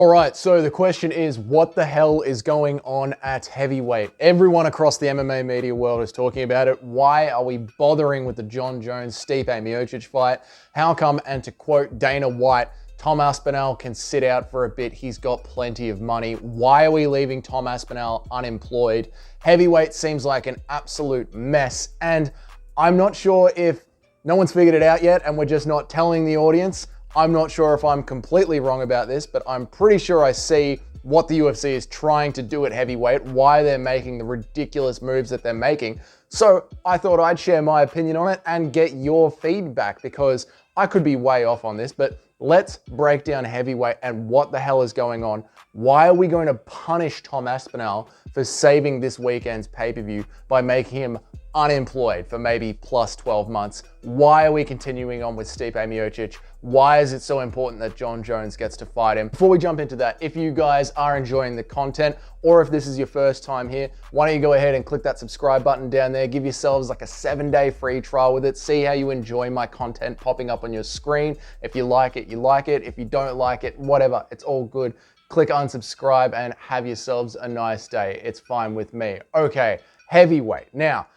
All right, so the question is, what the hell is going on at heavyweight? Everyone across the MMA media world is talking about it. Why are we bothering with the Jon Jones-Stipe Miocic fight? How come, and to quote Dana White, Tom Aspinall can sit out for a bit. He's got plenty of money. Why are we leaving Tom Aspinall unemployed? Heavyweight seems like an absolute mess, and I'm not sure if no one's figured it out yet and we're just not telling the audience. I'm not sure if I'm completely wrong about this, but I'm pretty sure I see what the UFC is trying to do at heavyweight, why they're making the ridiculous moves that they're making. So I thought I'd share my opinion on it and get your feedback, because I could be way off on this, but let's break down heavyweight and what the hell is going on. Why are we going to punish Tom Aspinall for saving this weekend's pay-per-view by making him unemployed for maybe plus 12 months? Why are we continuing on with Stipe Miocic? Why is it so important that Jon Jones gets to fight him? Before we jump into that, if you guys are enjoying the content, or if this is your first time here, why don't you go ahead and click that subscribe button down there, give yourselves like a 7-day free trial with it, see how you enjoy my content popping up on your screen. If you like it, you like it. If you don't like it, whatever, it's all good. Click unsubscribe and have yourselves a nice day. It's fine with me. Okay, heavyweight. Now,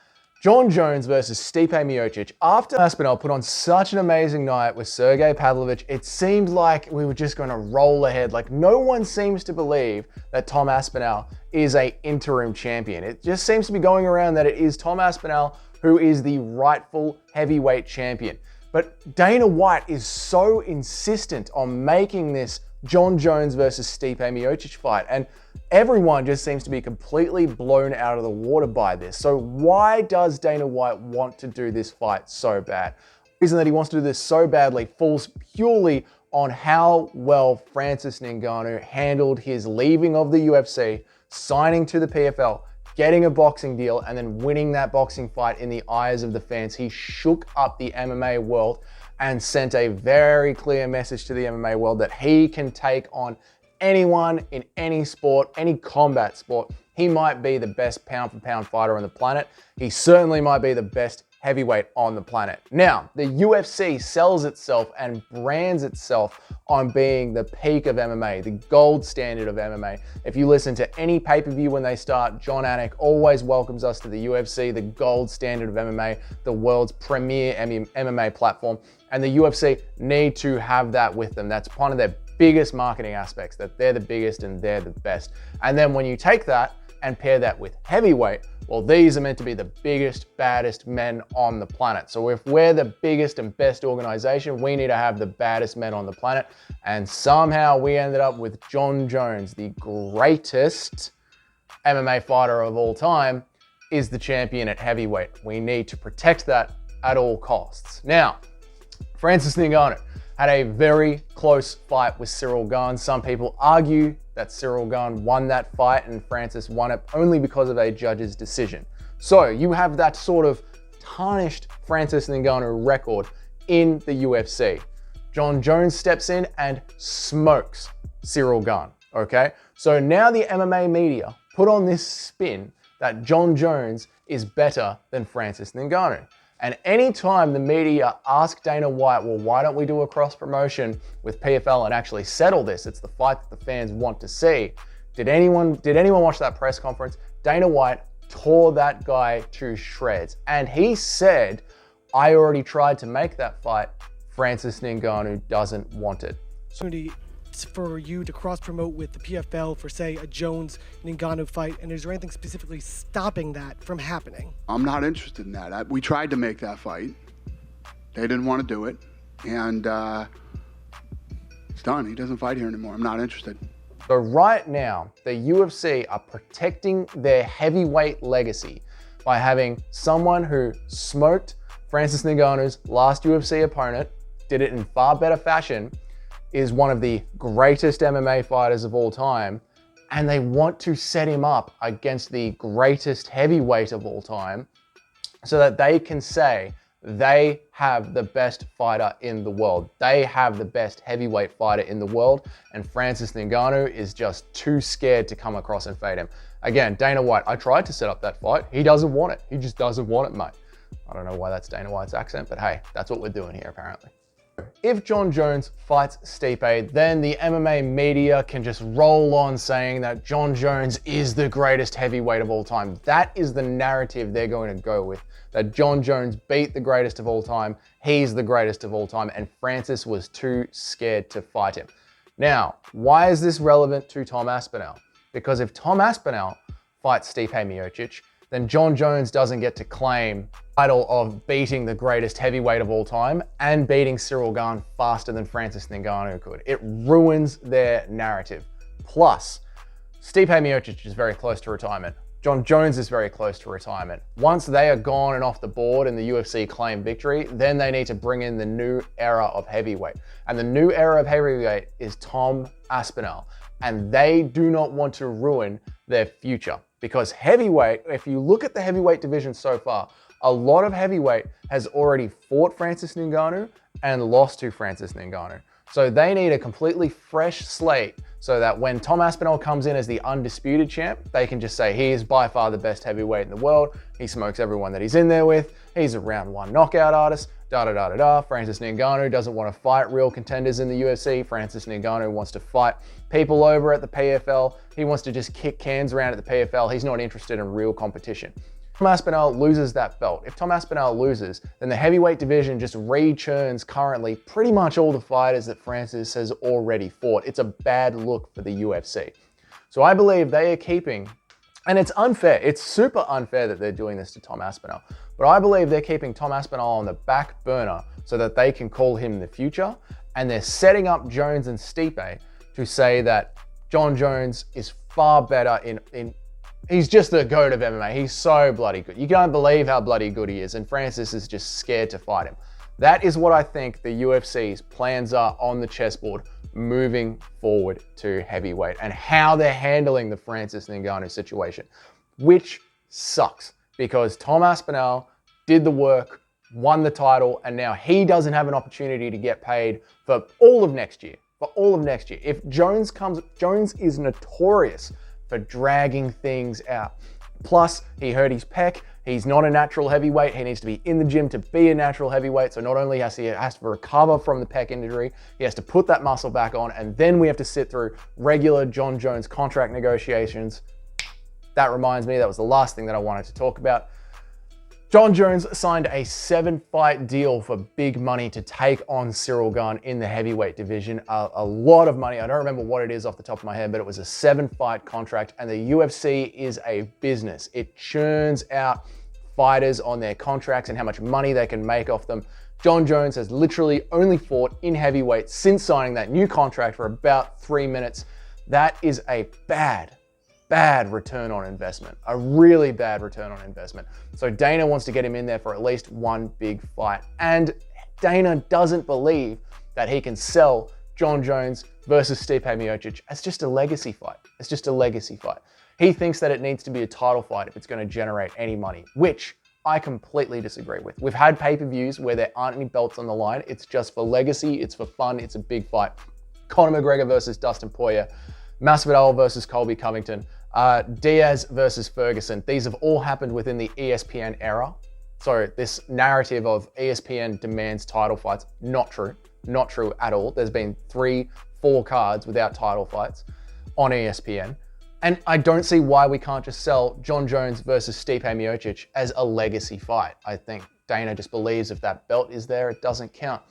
Jon Jones versus Stipe Miocic. After Aspinall put on such an amazing night with Sergei Pavlovich, it seemed like we were just going to roll ahead. Like, no one seems to believe that Tom Aspinall is an interim champion. It just seems to be going around that it is Tom Aspinall who is the rightful heavyweight champion. But Dana White is so insistent on making this Jon Jones versus Stipe Miocic fight, and everyone just seems to be completely blown out of the water by this. So why does Dana White want to do this fight so bad? The reason that he wants to do this so badly falls purely on how well Francis Ngannou handled his leaving of the UFC, signing to the PFL, getting a boxing deal, and then winning that boxing fight in the eyes of the fans. He shook up the MMA world and sent a very clear message to the MMA world that he can take on anyone in any sport, any combat sport. He might be the best pound for pound fighter on the planet. He certainly might be the best heavyweight on the planet. Now, the UFC sells itself and brands itself on being the peak of MMA, the gold standard of MMA. If you listen to any pay-per-view when they start, John Anik always welcomes us to the UFC, the gold standard of MMA, the world's premier MMA platform. And the UFC need to have that with them. That's one of their biggest marketing aspects, that they're the biggest and they're the best. And then when you take that and pair that with heavyweight, well, these are meant to be the biggest, baddest men on the planet. So if we're the biggest and best organization, we need to have the baddest men on the planet. And somehow we ended up with Jon Jones, the greatest MMA fighter of all time, is the champion at heavyweight. We need to protect that at all costs. Now, Francis Ngannou had a very close fight with Cyril Gane. Some people argue that Cyril Gane won that fight and Francis won it only because of a judge's decision. So you have that sort of tarnished Francis Ngannou record in the UFC. Jon Jones steps in and smokes Cyril Gane, okay? So now the MMA media put on this spin that Jon Jones is better than Francis Ngannou. And anytime the media ask Dana White, well, why don't we do a cross promotion with PFL and actually settle this? It's the fight that the fans want to see. Did anyone watch that press conference? Dana White tore that guy to shreds. And he said, I already tried to make that fight. Francis Ngannou doesn't want it. For you to cross promote with the PFL for, say, a Jones Ngannou fight, and is there anything specifically stopping that from happening? I'm not interested in that. We tried to make that fight. They didn't want to do it, and it's done. He doesn't fight here anymore. I'm not interested. So right now, the UFC are protecting their heavyweight legacy by having someone who smoked Francis Ngannou's last UFC opponent, did it in far better fashion, is one of the greatest MMA fighters of all time, and they want to set him up against the greatest heavyweight of all time so that they can say they have the best fighter in the world. They have the best heavyweight fighter in the world, and Francis Ngannou is just too scared to come across and fade him. Again, Dana White, I tried to set up that fight. He doesn't want it. He just doesn't want it, mate. I don't know why that's Dana White's accent, but hey, that's what we're doing here apparently. If Jon Jones fights Stipe, then the MMA media can just roll on saying that Jon Jones is the greatest heavyweight of all time. That is the narrative they're going to go with, that Jon Jones beat the greatest of all time, he's the greatest of all time, and Francis was too scared to fight him. Now, why is this relevant to Tom Aspinall? Because if Tom Aspinall fights Stipe Miocic, then Jon Jones doesn't get to claim the title of beating the greatest heavyweight of all time and beating Cyril Gane faster than Francis Ngannou could. It ruins their narrative. Plus, Stipe Miocic is very close to retirement. Jon Jones is very close to retirement. Once they are gone and off the board and the UFC claim victory, then they need to bring in the new era of heavyweight. And the new era of heavyweight is Tom Aspinall. And they do not want to ruin their future. Because heavyweight, if you look at the heavyweight division so far, a lot of heavyweight has already fought Francis Ngannou and lost to Francis Ngannou. So they need a completely fresh slate so that when Tom Aspinall comes in as the undisputed champ, they can just say he is by far the best heavyweight in the world. He smokes everyone that he's in there with. He's a round one knockout artist. Francis Ngannou doesn't want to fight real contenders in the UFC. Francis Ngannou wants to fight people over at the PFL. He wants to just kick cans around at the PFL. He's not interested in real competition. Tom Aspinall loses that belt. If Tom Aspinall loses, then the heavyweight division just re-churns currently pretty much all the fighters that Francis has already fought. It's a bad look for the UFC. So I believe they are keeping, and it's unfair, it's super unfair that they're doing this to Tom Aspinall, but I believe they're keeping Tom Aspinall on the back burner so that they can call him in the future, and they're setting up Jones and Stipe to say that Jon Jones is far better he's just the GOAT of MMA. He's so bloody good. You can't believe how bloody good he is, and Francis is just scared to fight him. That is what I think the UFC's plans are on the chessboard moving forward to heavyweight and how they're handling the Francis Ngannou situation, which sucks because Tom Aspinall did the work, won the title, and now he doesn't have an opportunity to get paid for all of next year. If Jones is notorious for dragging things out. Plus, he hurt his pec. He's not a natural heavyweight. He needs to be in the gym to be a natural heavyweight. So not only has to recover from the pec injury, he has to put that muscle back on, and then we have to sit through regular Jon Jones contract negotiations. That reminds me, that was the last thing that I wanted to talk about. Jon Jones signed a 7-fight deal for big money to take on Cyril Gane in the heavyweight division. A lot of money. I don't remember what it is off the top of my head, but it was a 7-fight contract, and the UFC is a business. It churns out fighters on their contracts and how much money they can make off them. Jon Jones has literally only fought in heavyweight since signing that new contract for about 3 minutes. That is a bad return on investment, a really bad return on investment. So Dana wants to get him in there for at least one big fight. And Dana doesn't believe that he can sell Jon Jones versus Stipe Miocic as just a legacy fight. It's just a legacy fight. He thinks that it needs to be a title fight if it's going to generate any money, which I completely disagree with. We've had pay-per-views where there aren't any belts on the line. It's just for legacy, it's for fun, it's a big fight. Conor McGregor versus Dustin Poirier, Masvidal versus Colby Covington, Diaz versus Ferguson. These have all happened within the ESPN era. So this narrative of ESPN demands title fights, not true. Not true at all. There's been 3-4 cards without title fights on ESPN. And I don't see why we can't just sell Jon Jones versus Stipe Miocic as a legacy fight. I think Dana just believes if that belt is there, it doesn't count.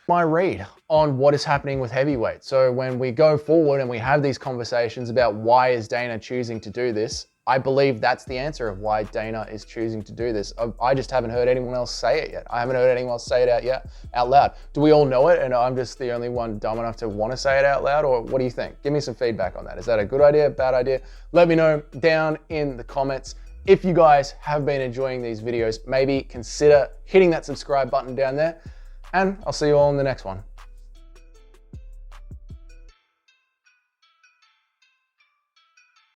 My read on what is happening with heavyweight. So when we go forward and we have these conversations about why is Dana choosing to do this, I believe that's the answer of why Dana is choosing to do this. I just haven't heard anyone else say it yet. I haven't heard anyone else say it out loud. Do we all know it and I'm just the only one dumb enough to want to say it out loud, or what do you think? Give me some feedback on that. Is that a good idea, bad idea? Let me know down in the comments. If you guys have been enjoying these videos, maybe consider hitting that subscribe button down there. And I'll see you all in the next one.